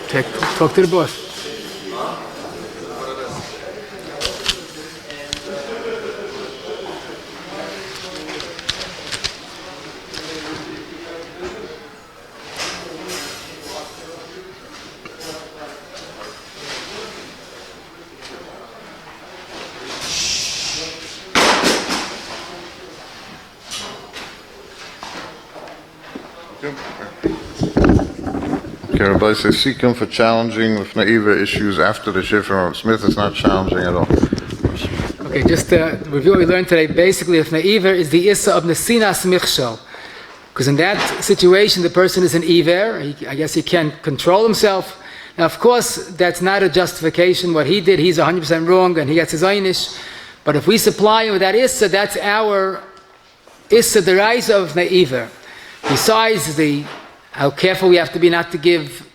Talk to the boss. Rabbi says, seek him for challenging Lifnei Iver issues after the shiur from Smith. It's not challenging at all. Okay, just to review what we learned today. Basically, Lifnei Iver is the issa of nesinas michshol. Because in that situation, the person is an Iver. I guess he can't control himself. Now, of course, that's not a justification. What he did, he's 100% wrong, and he gets his einish. But if we supply him with that issa, that's our issa, the rise of Lifnei Iver. Besides how careful we have to be not to give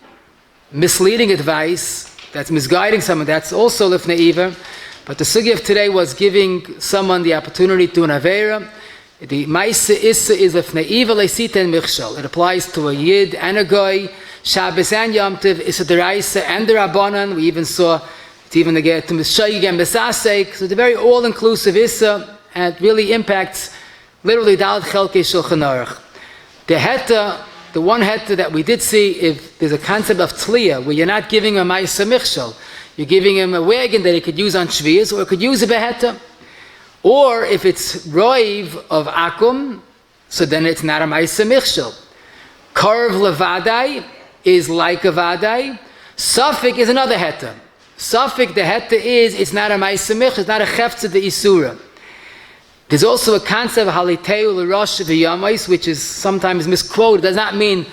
misleading advice, that's misguiding someone, that's also Lifnei Iver. But the sugya of today was giving someone the opportunity to do an aveira. The Maisa Issa is Lifnei Iver leisiten michshol. It applies to a Yid and a Goy, Shabbos and Yom Tov, Issa deraisa and the Rabbanan. We even saw it's even to get to Mishayig and Besasek. So it's a very all-inclusive Issa, and it really impacts literally Dalet Chelkei Shulchan Aruch. The one heta that we did see, if there's a concept of tzliya, where you're not giving him a ma'isa michshol, you're giving him a wagon that he could use on shvius, or he could use a beheta. Or if it's roiv of akum, so then it's not a ma'isa michshol. Karv levadai is like a vadai. Safik is another heta. Safik, the heta is, it's not a ma'isa michshol, it's not a cheftzah de isura. There's also a concept of haliteu l'rosh v'yamais, which is sometimes misquoted. It does not mean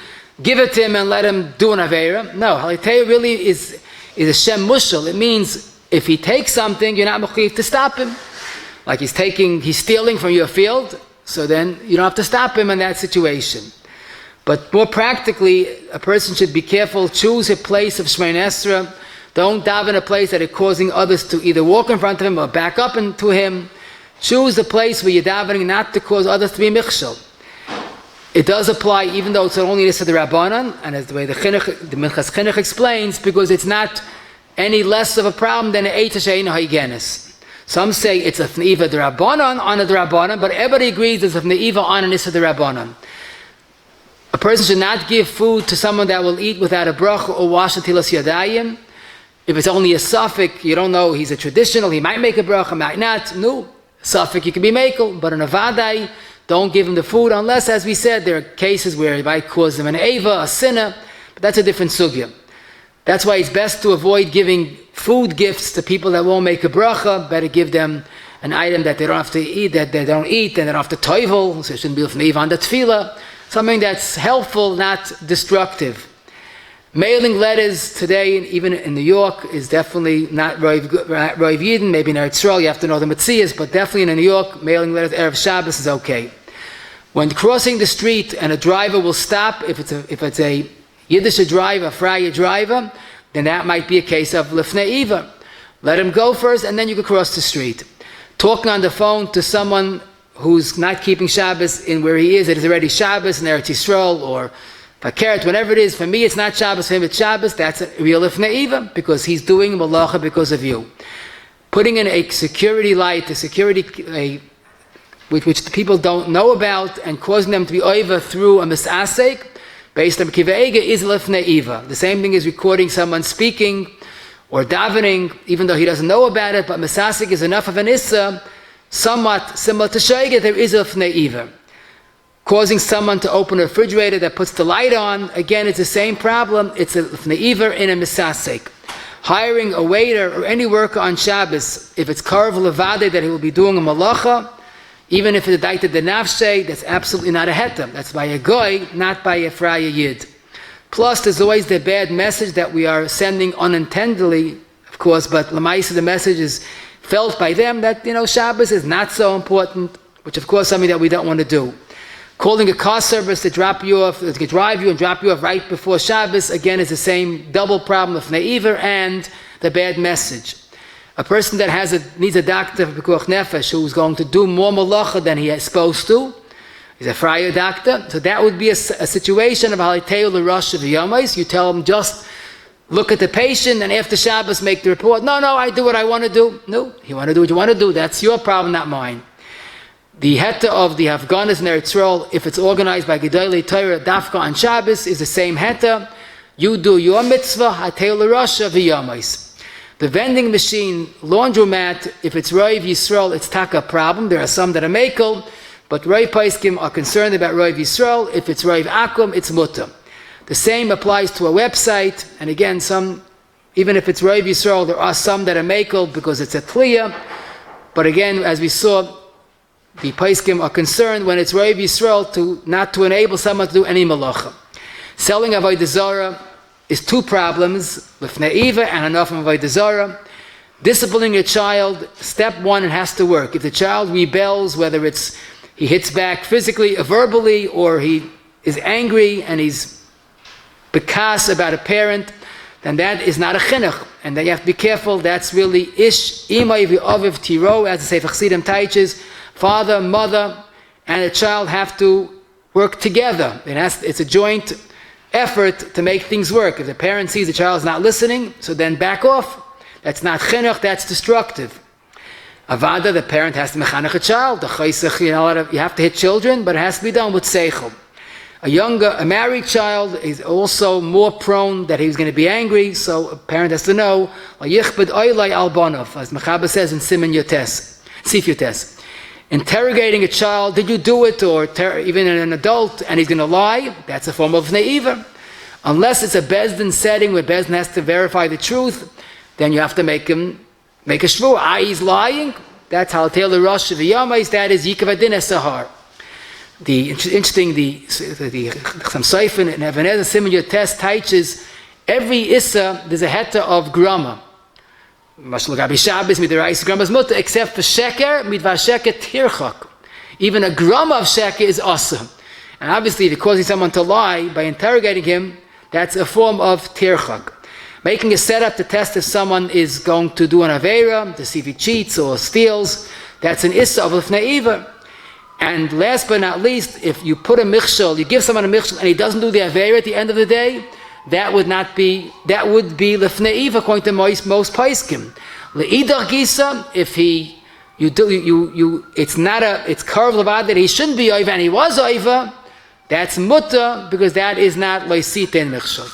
give it to him and let him do an aveira. No, haliteu really is a shem mushal. It means if he takes something, you're not mechuyev to stop him. Like he's stealing from your field, so then you don't have to stop him in that situation. But more practically, a person should be careful. Choose a place of Shmein Esra. Don't daven a place that is causing others to either walk in front of him or back up into him. Choose a place where you're davening not to cause others to be michshol. It does apply even though it's only this to the Rabbanan, and as the way the Minchas Chinuch explains, because it's not any less of a problem than an Eita She'eino Haigenis. Some say it's a Lifnei Iver the Rabbanan on a Rabbanan, but everybody agrees it's a Lifnei Iver on an Issa the Rabbanan. A person should not give food to someone that will eat without a bracha or wash Tilas Yadayim. If it's only a suffix, you don't know, he's a traditional, he might make a bracha, might not. No. Safek, you can be mekel, but in a vadai, don't give him the food unless, as we said, there are cases where it might cause him an eva, a sinner, but that's a different sugya. That's why it's best to avoid giving food gifts to people that won't make a bracha. Better give them an item that they don't have to eat, that they don't eat, and they don't have to toivel, so it shouldn't be Lifnei Iver on the tefillah. Something that's helpful, not destructive. Mailing letters today, even in New York, is definitely not Roiv Yidden. Maybe in Eretz Yisrael you have to know the Metzias, but definitely in New York, mailing letters Erev Shabbos is okay. When crossing the street and a driver will stop, if it's a Yiddish driver, a Freie driver, then that might be a case of Lifnei Iver. Let him go first, and then you can cross the street. Talking on the phone to someone who's not keeping Shabbos in where he is, it is already Shabbos in Eretz Yisrael, or Fakert, whatever it is, for me it's not Shabbos, for him it's Shabbos, that's a real Lifnei Iver, because he's doing malacha because of you. Putting in a security light, which the people don't know about, and causing them to be over through a misasek, based on Kiva Ega, is Lifnei Iver. The same thing is recording someone speaking or davening, even though he doesn't know about it, but misasek is enough of an issa, somewhat similar to Shaiga, there is Lifnei Iver. Causing someone to open a refrigerator that puts the light on, again, it's the same problem. It's a Lifnei Iver in a misasek. Hiring a waiter or any worker on Shabbos, if it's Karv Levade that he will be doing a malacha, even if it's a Daita de Nafshe, that's absolutely not a hetem. That's by a goy, not by a Freie Yid. Plus, there's always the bad message that we are sending unintendedly, of course, but Lamaisa, the message is felt by them that, Shabbos is not so important, which of course is something that we don't want to do. Calling a car service to drive you off right before Shabbos, again, is the same double problem of Lifnei Iver and the bad message. A person that needs a doctor for Pikuach Nefesh who's going to do more malacha than he is supposed to, he's a Freie doctor, so that would be a situation of Haliteu l'Rosh v'Yomais. You tell him just look at the patient and after Shabbos make the report. No, I do what I want to do. No, you want to do what you want to do. That's your problem, not mine. The heta of the Hafganas in Eretz Yisrael, if it's organized by Gedolei Torah, Dafka on Shabbos, is the same heta. You do your mitzvah, Hatei l'Rasha v'yamais. The vending machine, laundromat, if it's Roiv Yisrael, it's taka problem. There are some that are mekel, but Roiv Paiskim are concerned about Roiv Yisrael. If it's Roiv Akum, it's mutter. The same applies to a website, and again, even if it's Roiv Yisrael, there are some that are mekel because it's a tliya. But again, as we saw, the Paiskim are concerned when it's Roiv Yisrael not to enable someone to do any malacha. Selling avodah zarah is two problems, Lifnei Iver and enough of avodah zarah. Disciplining a child, step one, it has to work. If the child rebels, whether it's he hits back physically or verbally, or he is angry and he's bekas about a parent, then that is not a chinuch. And then you have to be careful, that's really ish imay v'aviv tiro, as the Sefer Chassidim teaches. Father, mother, and a child have to work together. It's a joint effort to make things work. If the parent sees the child is not listening, so then back off. That's not chinuch, that's destructive. Avada, the parent has to mechanech a child. You have to hit children, but it has to be done with seichel. A married child is also more prone that he's going to be angry, so a parent has to know, as Mechaba says in Siman Yotes, Sif Yotes. Interrogating a child, did you do it, or even an adult, and he's going to lie, that's a form of Lifnei Iver. Unless it's a Bezdin setting where Bezdin has to verify the truth, then you have to make a shvur. He's lying, that's Haltei l'Rosh v'yamais, that is Yikav Adin Esahar. The Chacham Seifin and Even HaEzer Siman Yotes teaches every Issa, there's a heta of grama. Except for sheker, midvar sheker tirchak. Even a gram of sheker is awesome. And obviously, if you're causing someone to lie by interrogating him, that's a form of tirchak. Making a setup to test if someone is going to do an aveira, to see if he cheats or steals, that's an issa of Lifnei Iver. And last but not least, if you put a michshel, you give someone a michshel and he doesn't do the aveira at the end of the day, that would be Lifnei Iver according to most paiskim. Le'idach gisa, if it's curved levad that he shouldn't be over and he was over, that's mutter because that is not loisita in michshel.